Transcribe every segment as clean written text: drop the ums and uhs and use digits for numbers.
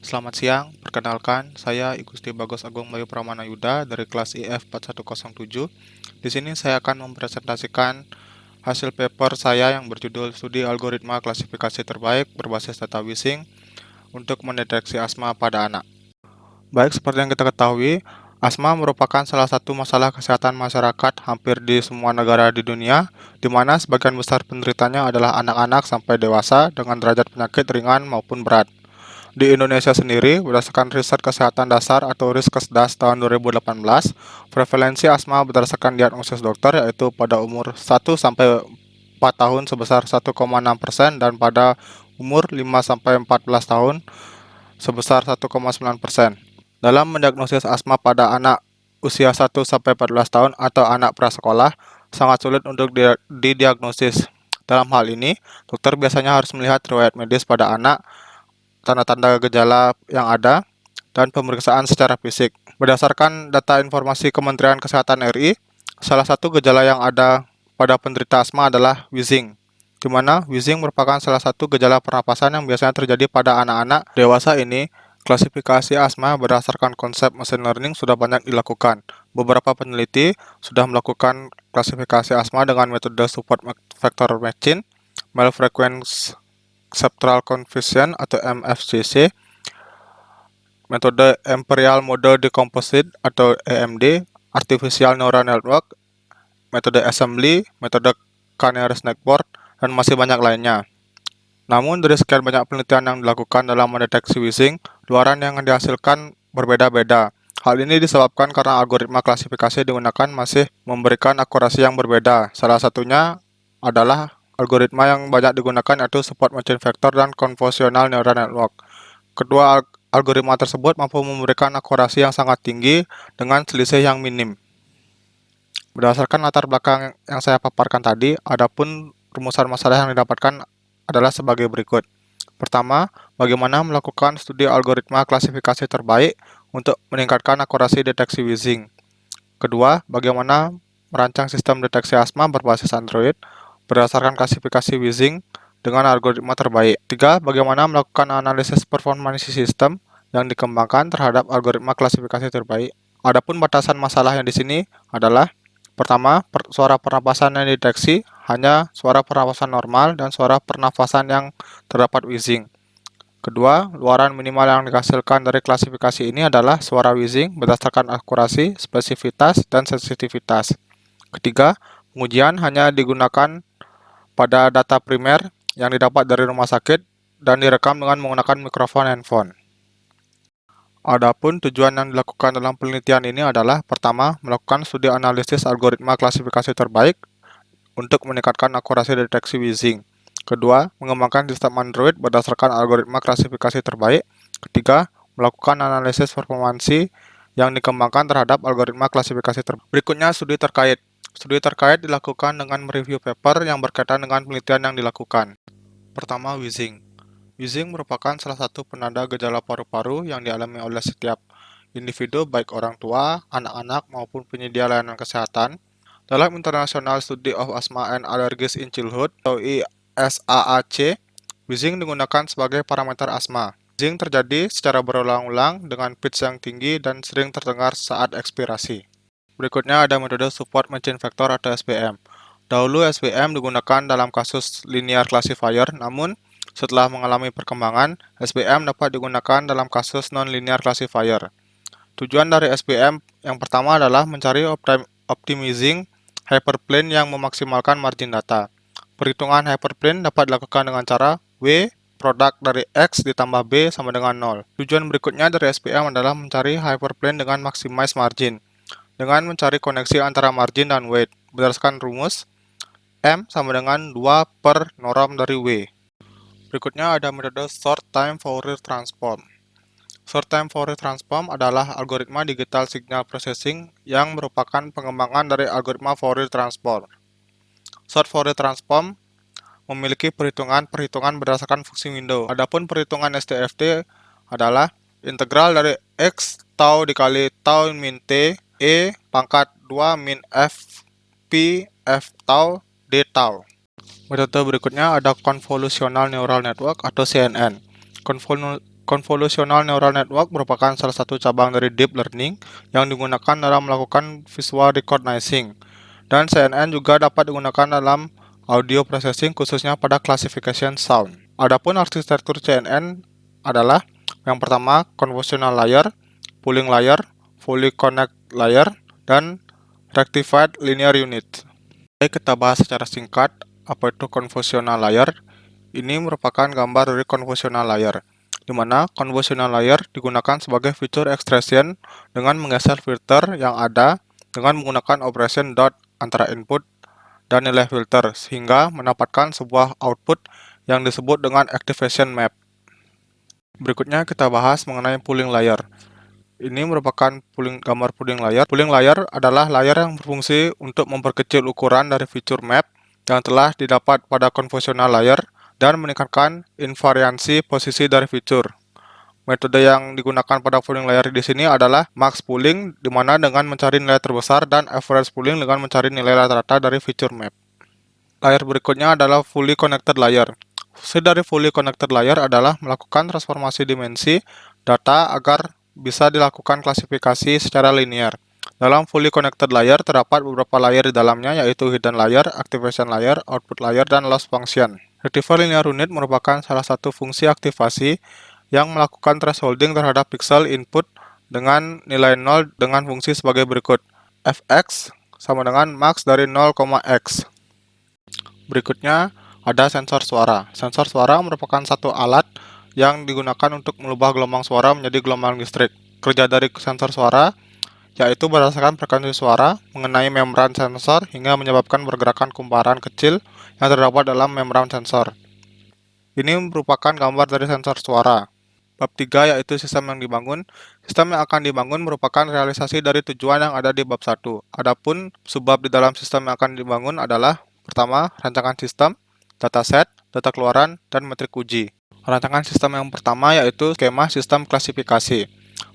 Selamat siang, perkenalkan saya Igusti Bagos Agung Bayu Pramana Yuda dari kelas IF 4107. Di sini saya akan mempresentasikan hasil paper saya yang berjudul Studi Algoritma Klasifikasi Terbaik berbasis data Wishing untuk mendeteksi asma pada anak. Baik, seperti yang kita ketahui, asma merupakan salah satu masalah kesehatan masyarakat hampir di semua negara di dunia, di mana sebagian besar penderitanya adalah anak-anak sampai dewasa dengan derajat penyakit ringan maupun berat. Di Indonesia sendiri, berdasarkan riset kesehatan dasar atau Riskesdas tahun 2018, prevalensi asma berdasarkan diagnosis dokter yaitu pada umur 1-4 tahun sebesar 1,6% dan pada umur 5-14 tahun sebesar 1,9%. Dalam mendiagnosis asma pada anak usia 1-14 tahun atau anak prasekolah, sangat sulit untuk didiagnosis. Dalam hal ini, dokter biasanya harus melihat riwayat medis pada anak, tanda-tanda gejala yang ada, dan pemeriksaan secara fisik. Berdasarkan data informasi Kementerian Kesehatan RI, salah satu gejala yang ada pada penderita asma adalah wheezing, di mana wheezing merupakan salah satu gejala pernapasan yang biasanya terjadi pada anak-anak dewasa ini. Klasifikasi asma berdasarkan konsep machine learning sudah banyak dilakukan. Beberapa peneliti sudah melakukan klasifikasi asma dengan metode support vector matching, male frequency septal coefficient atau MFCC, metode Imperial Model Decomposite atau EMD, Artificial Neural Network, metode Assembly, metode Canary Snackboard, dan masih banyak lainnya. Namun, dari sekian banyak penelitian yang dilakukan dalam mendeteksi wheezing, luaran yang dihasilkan berbeda-beda. Hal ini disebabkan karena algoritma klasifikasi digunakan masih memberikan akurasi yang berbeda. Salah satunya adalah algoritma yang banyak digunakan yaitu support matching vector dan convolutional neural network. Kedua algoritma tersebut mampu memberikan akurasi yang sangat tinggi dengan selisih yang minim. Berdasarkan latar belakang yang saya paparkan tadi, adapun rumusan masalah yang didapatkan adalah sebagai berikut. Pertama, bagaimana melakukan studi algoritma klasifikasi terbaik untuk meningkatkan akurasi deteksi wheezing. Kedua, bagaimana merancang sistem deteksi asma berbasis Android berdasarkan klasifikasi wheezing dengan algoritma terbaik. Tiga, bagaimana melakukan analisis performansi sistem yang dikembangkan terhadap algoritma klasifikasi terbaik. Adapun batasan masalah yang di sini adalah pertama, suara pernapasan yang dideteksi hanya suara pernapasan normal dan suara pernapasan yang terdapat wheezing. Kedua, luaran minimal yang dihasilkan dari klasifikasi ini adalah suara wheezing berdasarkan akurasi, spesifitas, dan sensitivitas. Ketiga, pengujian hanya digunakan pada data primer yang didapat dari rumah sakit dan direkam dengan menggunakan mikrofon handphone. Adapun tujuan yang dilakukan dalam penelitian ini adalah pertama, melakukan studi analisis algoritma klasifikasi terbaik untuk meningkatkan akurasi deteksi wheezing. Kedua, mengembangkan sistem Android berdasarkan algoritma klasifikasi terbaik. Ketiga, melakukan analisis performansi yang dikembangkan terhadap algoritma klasifikasi terbaik. Berikutnya, studi terkait. Studi terkait dilakukan dengan mereview paper yang berkaitan dengan penelitian yang dilakukan. Pertama, wheezing. Wheezing merupakan salah satu penanda gejala paru-paru yang dialami oleh setiap individu, baik orang tua, anak-anak, maupun penyedia layanan kesehatan. Dalam International Study of Asthma and Allergies in Childhood atau ISAAC, wheezing digunakan sebagai parameter asma. Wheezing terjadi secara berulang-ulang dengan pitch yang tinggi dan sering terdengar saat ekspirasi. Berikutnya ada metode support matching vector atau SPM. Dahulu SPM digunakan dalam kasus linear classifier, namun setelah mengalami perkembangan, SPM dapat digunakan dalam kasus non-linear classifier. Tujuan dari SPM yang pertama adalah mencari optimizing hyperplane yang memaksimalkan margin data. Perhitungan hyperplane dapat dilakukan dengan cara W produk dari X ditambah B sama dengan 0. Tujuan berikutnya dari SPM adalah mencari hyperplane dengan maximize margin, dengan mencari koneksi antara margin dan weight. Berdasarkan rumus, M sama dengan 2 per norm dari W. Berikutnya ada metode short time Fourier transform. Short time Fourier transform adalah algoritma digital signal processing yang merupakan pengembangan dari algoritma Fourier transform. Short Fourier transform memiliki perhitungan berdasarkan fungsi window. Adapun perhitungan STFT adalah integral dari X tau dikali tau min T E pangkat 2 min F P F tau D tau. Metode berikutnya ada Convolutional Neural Network atau CNN. Convolutional Neural Network merupakan salah satu cabang dari Deep Learning yang digunakan dalam melakukan visual recognizing, dan CNN juga dapat digunakan dalam audio processing khususnya pada classification sound. Adapun arsitektur CNN adalah yang pertama convolutional layer, pooling layer, fully connect layer, dan rectified linear unit. Baik, kita bahas secara singkat apa itu convolutional layer. Ini merupakan gambar dari convolutional layer, di mana convolutional layer digunakan sebagai feature extraction dengan menggeser filter yang ada dengan menggunakan operation dot antara input dan nilai filter, sehingga mendapatkan sebuah output yang disebut dengan activation map. Berikutnya kita bahas mengenai pooling layer. Ini merupakan gambar pooling layer. Pooling layer adalah layer yang berfungsi untuk memperkecil ukuran dari feature map yang telah didapat pada convolutional layer dan meningkatkan invariansi posisi dari feature. Metode yang digunakan pada pooling layer di sini adalah max pooling, di mana dengan mencari nilai terbesar, dan average pooling dengan mencari nilai rata-rata dari feature map. Layer berikutnya adalah fully connected layer. Fungsi dari fully connected layer adalah melakukan transformasi dimensi data agar bisa dilakukan klasifikasi secara linear. Dalam fully connected layer terdapat beberapa layer di dalamnya, yaitu hidden layer, activation layer, output layer, dan loss function. Rectified linear unit merupakan salah satu fungsi aktivasi yang melakukan thresholding terhadap pixel input dengan nilai 0 dengan fungsi sebagai berikut. Fx sama dengan max dari 0,x. Berikutnya ada sensor suara. Sensor suara merupakan satu alat yang digunakan untuk mengubah gelombang suara menjadi gelombang listrik. Kerja dari sensor suara yaitu berdasarkan frekuensi suara mengenai membran sensor hingga menyebabkan pergerakan kumparan kecil yang terdapat dalam membran sensor. Ini merupakan gambar dari sensor suara. Bab 3 yaitu sistem yang dibangun. Sistem yang akan dibangun merupakan realisasi dari tujuan yang ada di bab 1. Adapun subbab di dalam sistem yang akan dibangun adalah pertama, rancangan sistem, dataset, data keluaran, dan metrik uji. Rancangan sistem yang pertama yaitu skema sistem klasifikasi.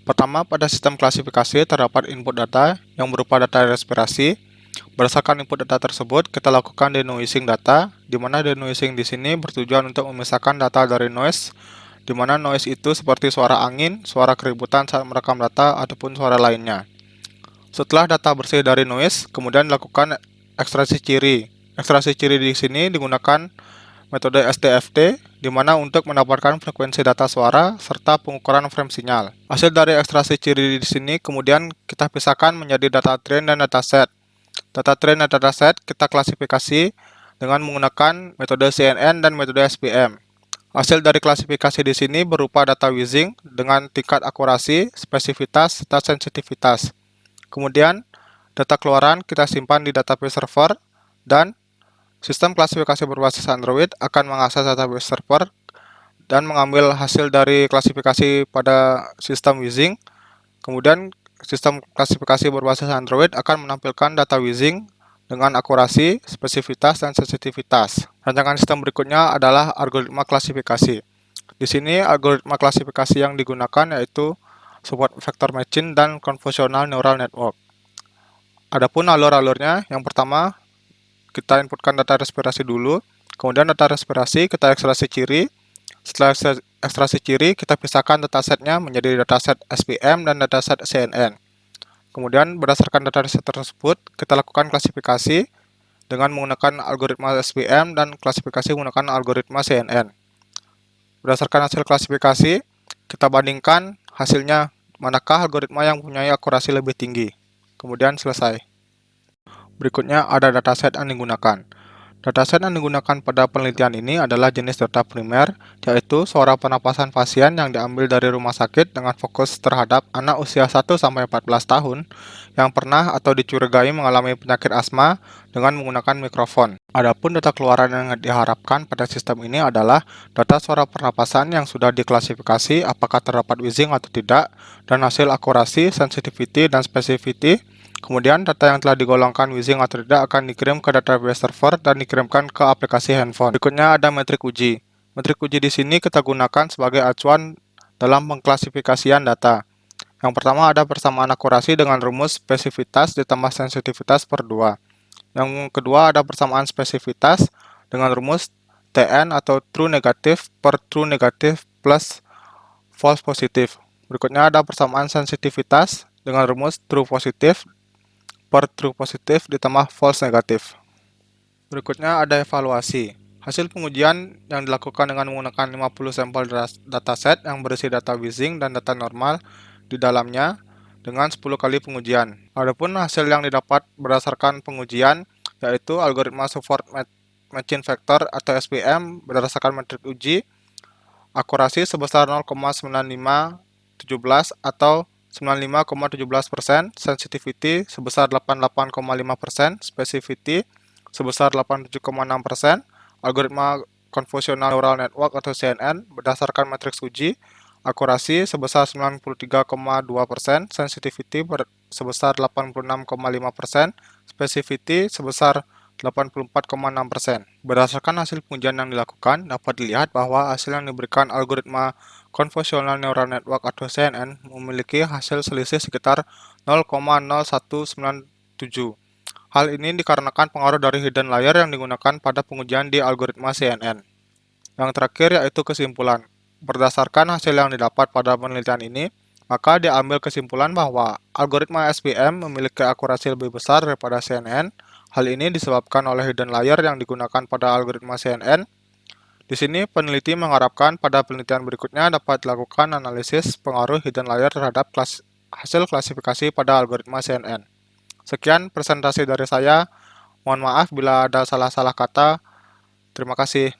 Pertama, pada sistem klasifikasi terdapat input data yang berupa data respirasi. Berdasarkan input data tersebut, kita lakukan denoising data, di mana denoising di sini bertujuan untuk memisahkan data dari noise, di mana noise itu seperti suara angin, suara keributan saat merekam data, ataupun suara lainnya. Setelah data bersih dari noise, kemudian dilakukan ekstraksi ciri. Ekstraksi ciri di sini digunakan metode SDFT, di mana untuk mendapatkan frekuensi data suara serta pengukuran frame sinyal. Hasil dari ekstraksi ciri di sini kemudian kita pisahkan menjadi data train dan data set. Data train dan data set kita klasifikasi dengan menggunakan metode CNN dan metode SPM. Hasil dari klasifikasi di sini berupa data Wizing dengan tingkat akurasi, spesifitas, serta sensitivitas. Kemudian data keluaran kita simpan di database server, dan sistem klasifikasi berbasis Android akan mengakses database server dan mengambil hasil dari klasifikasi pada sistem Wizing. Kemudian sistem klasifikasi berbasis Android akan menampilkan data Wizing dengan akurasi, spesifitas, dan sensitivitas. Rancangan sistem berikutnya adalah algoritma klasifikasi. Di sini algoritma klasifikasi yang digunakan yaitu support vector machine dan convolutional neural network. Adapun alur-alurnya, yang pertama kita inputkan data respirasi dulu, kemudian data respirasi kita ekstraksi ciri. Setelah ekstraksi ciri, kita pisahkan datasetnya menjadi dataset SPM dan dataset CNN. Kemudian berdasarkan dataset tersebut, kita lakukan klasifikasi dengan menggunakan algoritma SPM dan klasifikasi menggunakan algoritma CNN. Berdasarkan hasil klasifikasi, kita bandingkan hasilnya manakah algoritma yang mempunyai akurasi lebih tinggi. Kemudian selesai. Berikutnya ada dataset yang digunakan. Dataset yang digunakan pada penelitian ini adalah jenis data primer, yaitu suara pernapasan pasien yang diambil dari rumah sakit dengan fokus terhadap anak usia 1-14 tahun yang pernah atau dicurigai mengalami penyakit asma dengan menggunakan mikrofon. Adapun data keluaran yang diharapkan pada sistem ini adalah data suara pernapasan yang sudah diklasifikasi apakah terdapat wheezing atau tidak, dan hasil akurasi, sensitivity, dan specificity. Kemudian data yang telah digolongkan wheezing atau tidak akan dikirim ke database server dan dikirimkan ke aplikasi handphone. Berikutnya ada metrik uji. Metrik uji di sini kita gunakan sebagai acuan dalam pengklasifikasian data. Yang pertama ada persamaan akurasi dengan rumus spesifitas ditambah sensitivitas per 2. Yang kedua ada persamaan spesifitas dengan rumus TN atau true negative per true negative plus false positif. Berikutnya ada persamaan sensitivitas dengan rumus true positif per true positif ditambah false negatif. Berikutnya ada evaluasi. Hasil pengujian yang dilakukan dengan menggunakan 50 sampel dataset yang berisi data Wishing dan data normal di dalamnya dengan 10 kali pengujian. Adapun hasil yang didapat berdasarkan pengujian yaitu algoritma support matching factor atau SPM berdasarkan metrik uji, akurasi sebesar 0,9517 atau 95,17%, sensitivity sebesar 88,5%, specificity sebesar 87,6%, algoritma konvolusional neural network atau CNN berdasarkan matriks uji, akurasi sebesar 93,2%, sensitivity sebesar 86,5%, specificity sebesar 84,6%. Berdasarkan hasil pengujian yang dilakukan, dapat dilihat bahwa hasil yang diberikan algoritma konvolusional neural network atau CNN memiliki hasil selisih sekitar 0,0197. Hal ini dikarenakan pengaruh dari hidden layer yang digunakan pada pengujian di algoritma CNN. Yang terakhir yaitu kesimpulan. Berdasarkan hasil yang didapat pada penelitian ini, maka diambil kesimpulan bahwa algoritma SPM memiliki akurasi lebih besar daripada CNN. Hal ini disebabkan oleh hidden layer yang digunakan pada algoritma CNN. Di sini peneliti mengharapkan pada penelitian berikutnya dapat dilakukan analisis pengaruh hidden layer terhadap hasil klasifikasi pada algoritma CNN. Sekian presentasi dari saya. Mohon maaf bila ada salah-salah kata. Terima kasih.